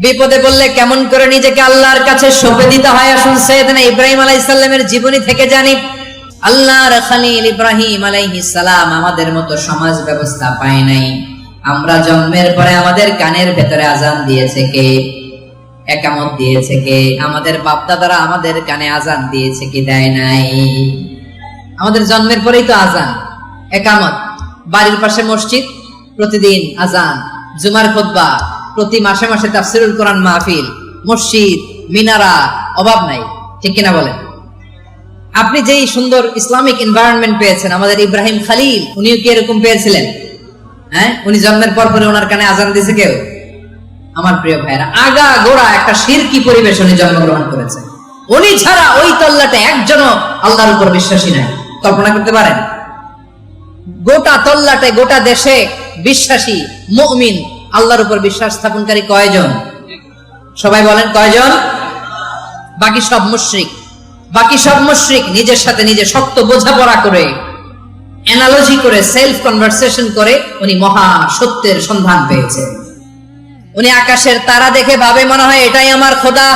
বিপদে পড়লে কেমন করে নিজেকে আল্লাহর কাছে সঁপে দিতে হয়, আসুন সাইয়েদনা ইব্রাহিম আলাইহিস সালামের জীবনী থেকে জানি। আল্লাহর খলিল ইব্রাহিম আলাইহিস সালাম আমাদের মতো সমাজ ব্যবস্থা পায় নাই। আমরা জন্মের পরে আমাদের কানের ভেতরে আজান দিয়েছে কে? একামত দিয়েছে কে? আমাদের বাপ দাদারা আমাদের কানে আজান দিয়েছে কি? দেয় নাই। আমাদের জন্মের পরেই তো আজান, একামত, বাড়ির পাশে মসজিদ, প্রতিদিন আজান, জুমার খুতবা, প্রতি মাসে মাসে তাফসীরুল কোরআন মাহফিল, মসজিদ, মিনারা, অভাব নাই। ঠিক কিনা বলেন? আপনি যেই সুন্দর ইসলামিক এনভায়রনমেন্ট পেয়েছেন, আমাদের ইব্রাহিম খলিল উনিও কি এরকম পেয়েছিলেন? হ্যাঁ, উনি জন্মের পর পরে ওনার কানে আজান দিয়েছে কেউ? আমার প্রিয় ভাইরা, আগা গোড়া একটা শিরকি পরিবেশ উনি জন্মগ্রহণ করেছে। উনি ছাড়া ওই তল্লাটে একজনও আল্লাহর উপর বিশ্বাসী নাই। কল্পনা করতে পারেন? গোটা তল্লাটে, গোটা দেশে বিশ্বাসী মুমিন, আল্লাহর উপর বিশ্বাস স্থাপনকারী কয়জন? সবাই বলেন কয়জন? বাকি সব মুশরিক। বাকি সব মুশরিক নিজের সাথে নিজে শক্ত বোঝাপড়া করে, অ্যানালজি করে, সেলফ কনভারসেশন করে উনি মহা সত্যের সন্ধান পেয়েছেন। উনি আকাশের তারা দেখে ভাবে মনে হয় এটাই আমার খোদা,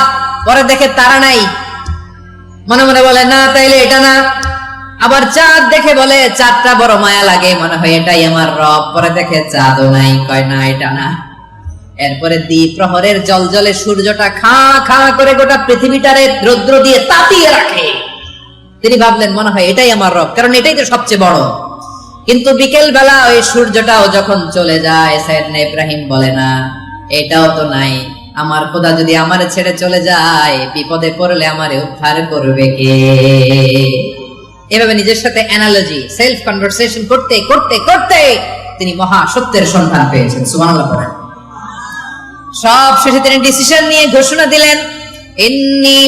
পরে দেখে তারা নাই, মনে মনে বলে না তাইলে এটা না। আবার চাঁদ দেখে বলে চাঁদটা বড় মায়া লাগে, মনে হয় এটাই আমার রব, পরে দেখে চাঁদও নাই, কয় না এটা না। এরপরে দ্বীপ প্রহরের জলজলে সূর্যটা খা খা করে গোটা পৃথিবীটারে রৌদ্র দিয়ে তাতিয়ে রাখে। তিনি ভাবলেন মনে হয় এটাই আমার রব, কারণ এটাই তো সবচেয়ে বড়। কিন্তু বিকেল বেলা ওই সূর্যটাও যখন চলে যায়, সাইয়েদনা ইব্রাহিম বলে না এটাও তো নাই, আমার খোদা যদি আমারে ছেড়ে চলে যায়, বিপদে পড়লে আমারে উদ্ধার করবে কে? এভাবে নিজের সাথে অ্যানালজি, সেলফ কনভারসেশন করতে করতে করতে তিনি মহা সত্যের সন্ধান পেয়েছেন। সুবহানাল্লাহ পড়েন। সব শেষে তিনি ডিসিশন নিয়ে ঘোষণা দিলেন, ইন্নী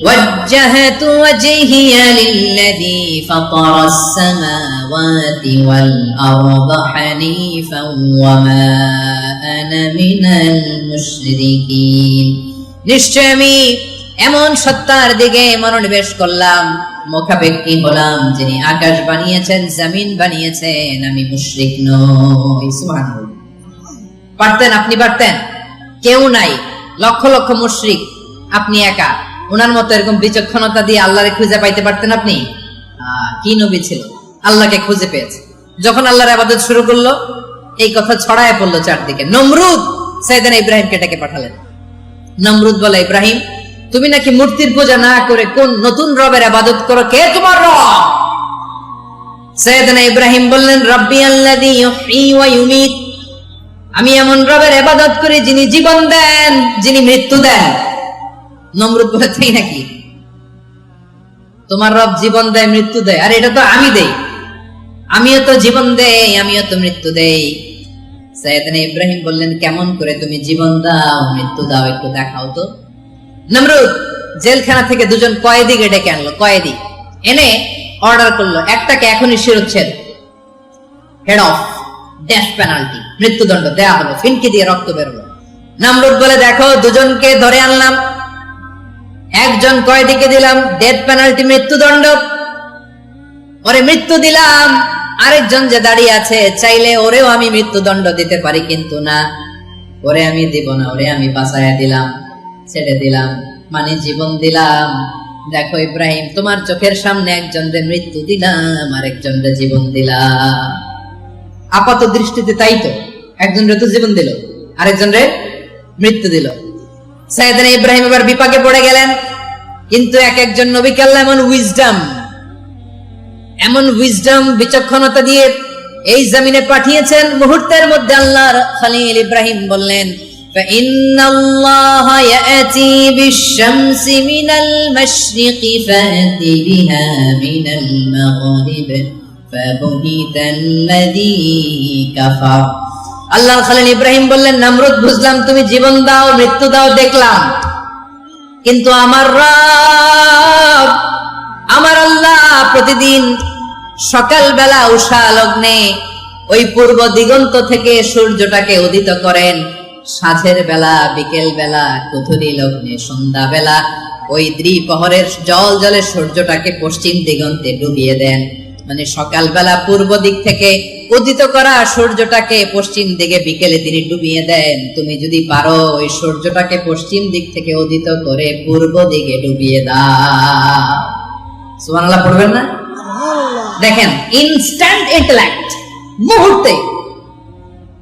ওয়াজ্জাহতু ওয়াজহিয়া লিল্লাযী ফাতারাস সামাওয়াতি ওয়াল আরদা হানিফান ওয়া মা আনা মিনাল মুশরিকিন। নিশ্চয় আমি এমন সত্তার দিকে মনোনিবেশ করলাম, মুখাপেক্ষী হলাম, যিনি আকাশ বানিয়েছেন, জমিন বানিয়েছেন, আমি মুশরিক নই। সুবহানাল্লাহ। পারতেন? আপনি পারতেন? কেউ নাই, লক্ষ লক্ষ মুশরিক, আপনি একা। ওনার মতো এরকম বিচক্ষণতা দিয়ে আল্লাহরে খুঁজে পাইতে পারতেন আপনি? কি নবী ছিল, আল্লাহকে খুঁজে পেয়েছে। যখন আল্লাহর ইবাদত শুরু করলো, এই কথা ছড়ায় পড়লো চারদিকে। নমরুদ সাইয়েদনা ইব্রাহিমকে ডেকে পাঠালেন। নমরুদ বলে, ইব্রাহিম তুমি নাকি মূর্তির পূজা না করে কোন নতুন রবের ইবাদত করো, কে তোমার রব? সাইয়েদনা ইব্রাহিম বললেন, রব্বি আল্লাযী ইউহয়ী ওয়া ইউমীত, আমি এমন রবের ইবাদত করি যিনি জীবন দেন, যিনি মৃত্যু দেন। নমরুদ বলে, তাই নাকি? তোমার রব জীবন দেয়, মৃত্যু দেয়? আর এটা তো আমি দেই, আমিও তো জীবন দেই, আমিও তো মৃত্যু দেই। সাইয়েদনা ইব্রাহিম বললেন, কেমন করে তুমি জীবন দাও, মৃত্যু দাও, একটু দেখাও তো। নমরুদ জেলখানা থেকে দুজন কয়েদিকে ডেকে আনলো। কয়েদি এনে অর্ডার করলো, একটাকে এখনই শিরোচ্ছেদ, হেড অফ, ডেথ পেনাল্টি, মৃত্যুদণ্ড দেয়া হলো। ফিনকি দিয়ে রক্ত বেরোলো। নমরুদ বলে, দেখো দুজনকে ধরে আনলাম, একজন কয়েদিকে দিলাম ডেথ পেনাল্টি, মৃত্যুদণ্ড, ওরে মৃত্যু দিলাম। আরেকজন যে দাঁড়িয়ে আছে, চাইলে ওরেও আমি মৃত্যুদণ্ড দিতে পারি, কিন্তু না, ওরে আমি দিব না, ওরে আমি বাঁচায়া দিলাম, ছেড়ে দিলাম, মানে জীবন দিলাম। দেখো ইব্রাহিম, তোমার চোখের সামনে একজনকে মৃত্যু দিলাম, আরেকজনকে জীবন দিলাম। আপাত দৃষ্টিতে তাই তো, একজনরে তো জীবন দিল, আরেকজনরে মৃত্যু দিল। সাইয়েদনা ইব্রাহিম এবার বিপাকে পড়ে গেলেন। কিন্তু এক একজন নবীকে আল্লাহ এমন উইজডম, বিচক্ষণতা দিয়ে এই জমিনে পাঠিয়েছেন। মুহূর্তের মধ্যে আল্লাহর খলিল ইব্রাহিম বললেন, ফাইন্নাল্লাহা ইয়াতি বিশ-শামসি মিনাল মাশরিকি ফাতি বিহা মিনাল মাগরিব ফাবুহিতাল্লাযী কাফার। আল্লাহর খলিল ইব্রাহিম বললেন, নমরুদ বুঝলাম তুমি জীবন দাও, মৃত্যু দাও, দেখলাম, কিন্তু আমার রব, আমার আল্লাহ প্রতিদিন সকালবেলা উষা লগ্নে ওই পূর্ব দিগন্ত থেকে সূর্যটাকে উদিত করেন, সাঁঝের বেলা, বিকেল বেলা, কুথুরি লগ্নে, সন্ধ্যা বেলা ওই দ্বিপ্রহরের জল জলে সূর্যটাকে পশ্চিম দিগন্তে ডুবিয়ে দেন। মানে সকালবেলা পূর্ব দিক থেকে উদিত করা সূর্যটাকে পশ্চিম দিকে বিকেলে তিনি ডুবিয়ে দেন। তুমি যদি পারো ওই সূর্যটাকে পশ্চিম দিক থেকে উদিত করে পূর্ব দিকে ডুবিয়ে দাও। সুবহানাল্লাহ পড়বেন না? দেখেন, ইনস্ট্যান্ট ইন্টেলেক্ট, মুহূর্তে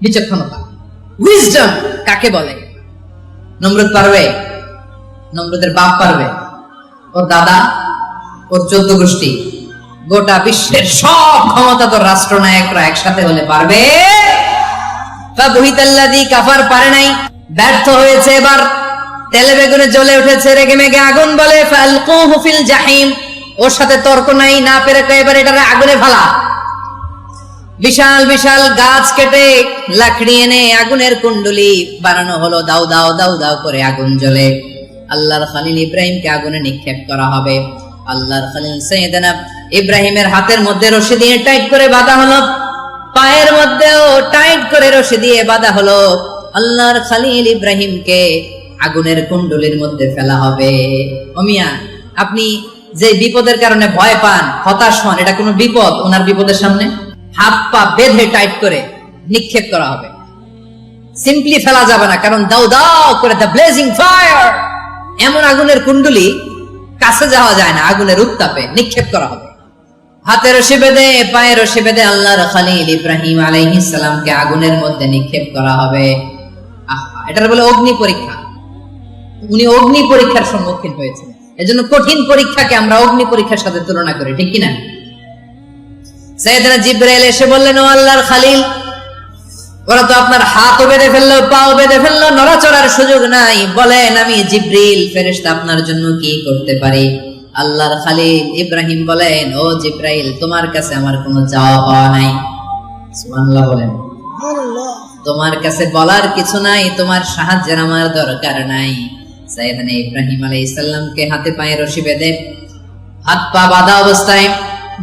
বিচক্ষণতা, উইজডম কাকে বলে? নমরুদ পারবে? নমরুদের বাপ পারবে? ওর দাদা, ওর 14 গোষ্ঠী, গোটা বিশ্বের সব ক্ষমতাধর রাষ্ট্রনায়করা একসাথে হলে পারবে? ফাবহিতাল্লাযী কাফার, পারে নাই, ব্যর্থ হয়েছে। এবার তেলে বেগুনে জ্বলে উঠেছে, রেগে মেগে আগুন বলে ফালকুহু ফিল জাহিম। ওর সাথে তর্ক নাই, না পেরে এবার এটারে আগুনে ফেলা। বিশাল বিশাল গাছ কেটে লাকড়ি এনে আগুনের কুণ্ডলি বানানো হলো, দাও দাও দাও দাও করে আগুন জ্বলে। আল্লাহর খলিল ইব্রাহিমকে আগুনে নিক্ষেপ করা হবে। আল্লাহর খলিল সাইয়েদনা ইব্রাহিমের হাতের মধ্যে রশি দিয়ে টাইট করে বাঁধা হলো, পায়ের মধ্যেও টাইট করে রশি দিয়ে বাঁধা হলো। আল্লাহর খলিল ইব্রাহিমকে আগুনের কুণ্ডলির মধ্যে ফেলা হবে। ও মিয়া, আপনি যে বিপদের কারণে ভয় পান, হতাশ হন, এটা কোনো বিপদ? ওনার বিপদের সামনে হাত পা বেঁধে টাইট করে নিক্ষেপ করা হবে। সিম্পলি ফেলা যাবে না, কারণ দাও দাও করে দ্য ব্লেজিং ফায়ার, এমন আগুনের কুণ্ডলি কাছে যাওয়া যায় না, আগুনের উত্তাপে নিক্ষেপ করা হবে। হাতে রশি বেঁধে, পায়ে রশি বেঁধে আল্লাহর খলিল ইব্রাহিম আলাইহিস সালামকে আগুনের মধ্যে নিক্ষেপ করা হবে। এটার বলে অগ্নি পরীক্ষা। উনি অগ্নি পরীক্ষার সম্মুখীন হয়েছেন। এজন্য কঠিন পরীক্ষাকে আমরা অগ্নি পরীক্ষার সাথে তুলনা করি, ঠিক কিনা? সাইয়েদনা জিবরাইল এসে বললেন, ও আল্লাহর খলিল, ওরা তো আপনার হাতও বেঁধে ফেললো, পাও বেঁধে ফেললো, নড়াচড়ার সুযোগ নাই, বলেন আমি জিবরিল ফেরেশতা আপনার জন্য কি করতে পারি? আল্লাহর খলিল ইব্রাহিম বলেন, ও জিবরাইল, তোমার কাছে আমার কোনো চাওয়া পাওয়া নাই। সুবহানাল্লাহ বলেন। তোমার কাছে বলার কিছু নাই, তোমার সাহায্যের আমার দরকার নাই। সাইয়েদনা ইব্রাহিম আলাইহিস সালামকে হাতে পায়ে রশি বেঁধে, হাত পা বাঁধা অবস্থায়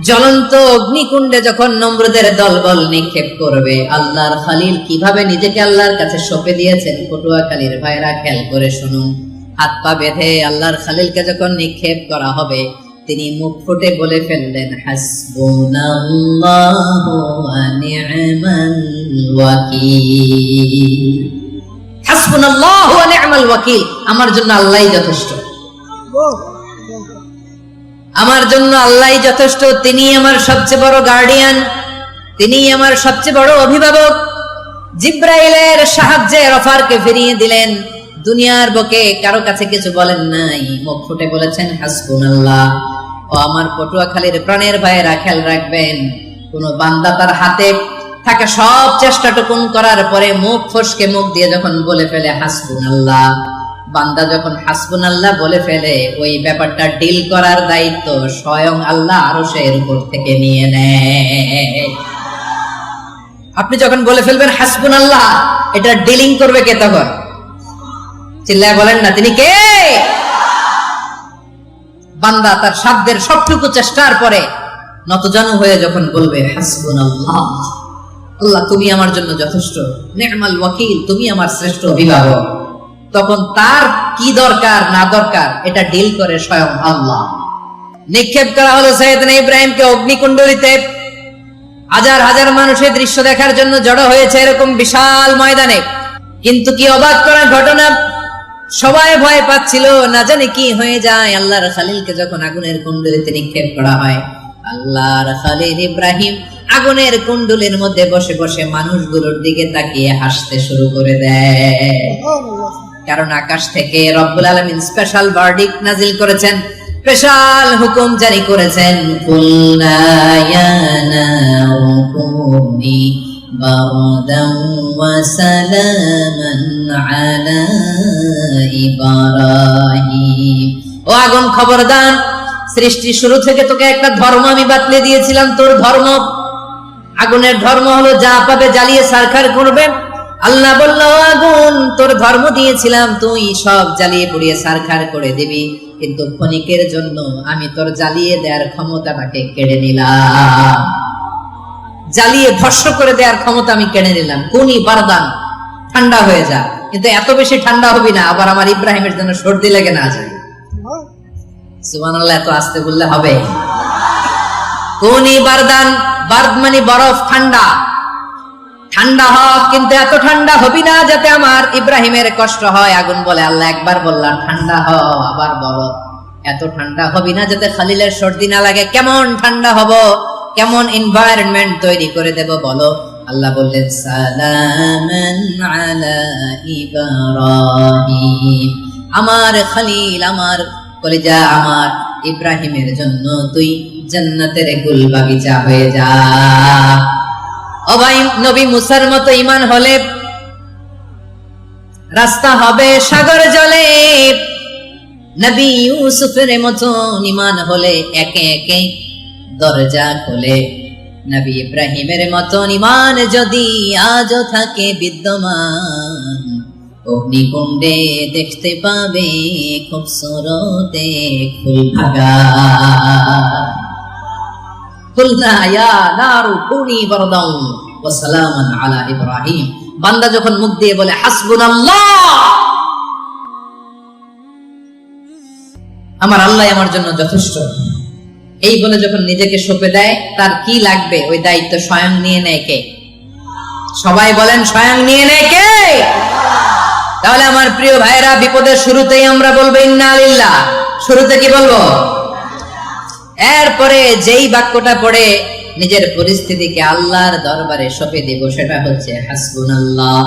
জ্বলন্ত অগ্নিকুণ্ডে যখন নমরুদের দলবল নিক্ষেপ করবে, আল্লাহর খলিল কিভাবে নিজেকে আল্লাহর কাছে সঁপে দিয়েছেন, পটুয়াখালীর ভাইরা খেয়াল করে শুনুন। হাত পা বেঁধে আল্লাহর খলিলকে যখন নিক্ষেপ করা হবে, তিনি মুখ ফুটে বলে ফেললেন, হাসবুনাল্লাহু ওয়া নি'মাল ওয়াকিল। হাসবুনাল্লাহু ওয়া নি'মাল ওয়াকিল, আমার জন্য আল্লাহই যথেষ্ট, আমার জন্য আল্লাহই যথেষ্ট। তিনি আমার সবচেয়ে বড় গার্ডিয়ান, তিনি আমার সবচেয়ে বড় অভিভাবক। জিবরাইলের সাহায্যে অফারকে ফিরিয়ে দিলেন। দুনিয়ার বুকে কারো কাছে কিছু বলেন নাই, মুখ ফুটে বলেছেন হাসবুনাল্লাহ। ও আমার পটুয়াখালীর প্রাণের ভাইয়েরা, খেয়াল রাখবেন, কোন বান্দা তার হাতে থাকা সব চেষ্টাটুকুন করার পরে মুখ ফসকে মুখ দিয়ে যখন বলে ফেলে হাসবুনাল্লাহ, বান্দা যখন হাসবুনাল্লাহ বলে ফেলে, ওই ব্যাপারটা ডিল করার দায়িত্ব স্বয়ং আল্লাহ আরশের উপর থেকে নিয়ে নেয়। আপনি যখন বলে ফেলবেন হাসবুনাল্লাহ, এটা ডিলিং করবে কে তখন? চিল্লায় বলেন না, তিনি কে? বান্দা তার সাধ্যের সবটুকু চেষ্টার পরে নতজানু হয়ে যখন বলবে হাসবুনাল্লাহ, আল্লাহ তুমি আমার জন্য যথেষ্ট, নি'মাল ওয়াকিল, তুমি আমার শ্রেষ্ঠ অভিভাবক, তখন তার কি দরকার না দরকার এটা ডিল করে স্বয়ং আল্লাহ। নিক্ষেপ করা হলো সাইয়েদনা ইব্রাহিমকে অগ্নিকুণ্ডলিতে। হাজার হাজার মানুষের দৃশ্য দেখার জন্য জড়ো হয়েছে এরকম বিশাল ময়দানে। কিন্তু কি অবাক করা ঘটনা, সবাই ভয় পাচ্ছিল, না জানি কি হয়ে যায়। আল্লাহর খলিলকে যখন আগুনের কুণ্ডলিতে নিক্ষেপ করা হয়, আল্লাহর খলিল ইব্রাহিম আগুনের কুণ্ডলীর মধ্যে বসে বসে মানুষগুলোর দিকে তাকিয়ে হাসতে শুরু করে দেয়। কারণ আকাশ থেকে রব্বুল আলামিন স্পেশাল ভার্ডিক্ট নাজিল করেছেন, স্পেশাল হুকুম জারি করেছেন, কুলনা ইয়া নারু কুনি বারদান ওয়া সালামান আলা ইব্রাহিম। ও আগুন, খবরদার, সৃষ্টি শুরু থেকে তোকে একটা ধর্ম আমি বাতলে দিয়েছিলাম, তোর ধর্ম। আগুনের ধর্ম হলো যা পাবে জ্বালিয়ে সারখার করবে। আল্লাহ বলল, আগুন, তোর ধর্ম দিয়েছিলাম, তুই সব জ্বালিয়ে পুড়িয়ে সারখার করে দিবি, কিন্তু ক্ষণিকের জন্য আমি তোর জ্বালিয়ে দেওয়ার ক্ষমতাটাকে কেড়ে নিলাম, জ্বালিয়ে ভস্ম করে দেওয়ার ক্ষমতা আমি কেড়ে নিলাম। কুনি বারদান, ঠান্ডা হয়ে যা, কিন্তু এত বেশি ঠান্ডা হবি না আবার আমার ইব্রাহিমের জন্য সর্দি লেগে না যায়। সুবহানাল্লাহ, এত আস্তে বললে হবে? কুনি বারদান, বারদ মানে বরফ, ঠান্ডা। ঠান্ডা হ, কিন্তু এত ঠান্ডা হবি না যাতে আমার ইব্রাহিমের কষ্ট হয়। আগুন বলে, আল্লাহ একবার বললাম ঠান্ডা হ, আবার বলো এত ঠান্ডা হবি না যাতে খালিলের সর্দি না লাগে। কেমন ঠান্ডা হব, কেমন এনভায়রনমেন্ট তৈরি করে দেব বলো। আল্লাহ বললেন, সালামান আলা ইব্রাহিম, আমার খলিল, আমার কলিজা, আমার ইব্রাহিমের জন্য তুই জান্নাতের গুল বাগিচা হয়ে যা। ও ভাই, নবী মুসার মতো ঈমান হলে রাস্তা হবে সাগর জলে, নবী ইউসুফের মতো ঈমান হলে একে একে দরজা খোলে। নবী ইব্রাহিমের মতো ঈমান যদি আজও থাকে বিদ্যমান, অগ্নিকুণ্ডে দেখতে পাবে খুবসুরত এক ফুলবাগান। কুলনা ইয়া নারু কুনি বারদান ওয়া সালামান আলা ইব্রাহিম। বান্দা যখন মুখ দিয়ে বলে হাসবুনাল্লাহ, আমার আল্লাহ আমার জন্য যথেষ্ট, এই বলে যখন নিজেকে সঁপে দেয়, তার কি লাগবে ওই দায়িত্ব স্বয়ং নিয়ে নেয় কে? সবাই বলেন, স্বয়ং নিয়ে নেয় কে? তাহলে আমার প্রিয় ভাইরা, বিপদের শুরুতেই আমরা বলবো ইন্না লিল্লাহ। শুরুতে কি বলবো? এরপরে যেই বাক্যটা পড়ে নিজের পরিস্থিতিকে আল্লাহর দরবারে সঁপে দিব, সেটা হচ্ছে হাসবুনাল্লাহ।